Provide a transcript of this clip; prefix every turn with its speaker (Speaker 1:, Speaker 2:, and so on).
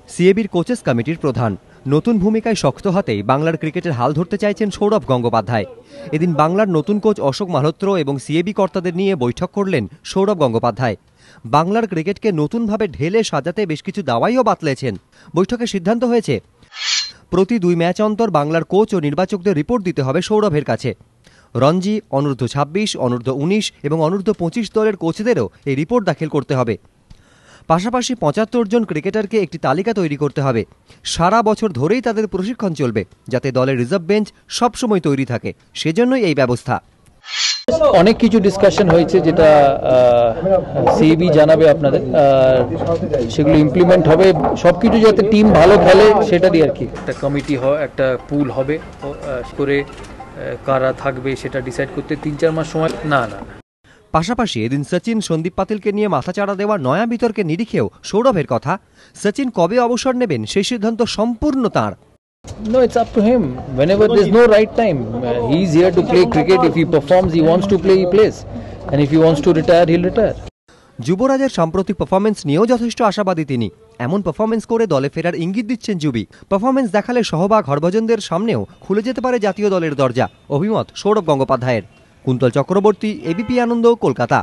Speaker 1: সিএবির coaches কমিটির প্রধান। নতুন ভূমিকায় শক্ত হাতেই বাংলার ক্রিকেটের হাল ধরতে চাইছেন সৌরভ গঙ্গোপাধ্যায়। এদিন বাংলার নতুন কোচ অশোক মালহোত্র এবং সিএবি কর্তাদের নিয়ে বৈঠক করলেন সৌরভ গঙ্গোপাধ্যায়। বাংলার ক্রিকেটকে নতুনভাবে ঢেলে সাজাতে বেশ কিছু দাওয়াইও বাতলেছেন। বৈঠকে সিদ্ধান্ত হয়েছে, প্রতি 2 ম্যাচ অন্তর বাংলার কোচ ও নির্বাচকদের রিপোর্ট দিতে হবে সৌরভের কাছে। রঞ্জি, অনূর্ধ্ব 26, অনূর্ধ্ব 19 এবং অনূর্ধ্ব 25 দলের কোচদেরও এই রিপোর্ট দাখিল করতে হবে। পাশাপাশি 75 জন ক্রিকেটারকে একটি তালিকা তৈরি করতে হবে। সারা বছর ধরেই তাদের প্রশিক্ষণ চলবে, যাতে দলের রিজার্ভ বেঞ্চ সবসময় তৈরি থাকে। সেজন্যই এই ব্যবস্থা।
Speaker 2: অনেক কিছু ডিসকাশন হয়েছে, যেটা সিএবি জানাবে আপনাদের, সেগুলো ইমপ্লিমেন্ট হবে। সবকিছু যাতে টিম ভালো খেলে সেটা দিয়ে আর কি। একটা কমিটি একটা পুল হবে করে কারা থাকবে সেটা ডিসাইড করতে 3-4 মাস সময় না।
Speaker 1: পাশাপাশি এদিন সচিন, সন্দীপ পাতিলকে নিয়ে মাথাচাড়া দেওয়া নয়া বিতর্কের নিরিখেও সৌরভের কথা, সচিন কবে অবসর নেবেন সেই সিদ্ধান্ত সম্পূর্ণ তাঁর।
Speaker 2: No, it's up to him. Whenever there's no right time, he's here to play cricket. If he performs, he wants to play, he plays. And if he wants to retire, he'll retire.
Speaker 1: যুবরাজের সাম্প্রতিক performance নিয়েও যথেষ্ট আশাবাদী তিনি। এমন performance করে দলে ফেরার ইঙ্গিত দিচ্ছেন যুবী। পারফরমেন্স দেখালে সহবাগ হরভজনদের সামনেও খুলে যেতে পারে জাতীয় দলের দরজা, অভিমত সৌরভ গঙ্গোপাধ্যায়ের। কুন্তল চক্রবর্তী, এবিপি আনন্দ, কলকাতা।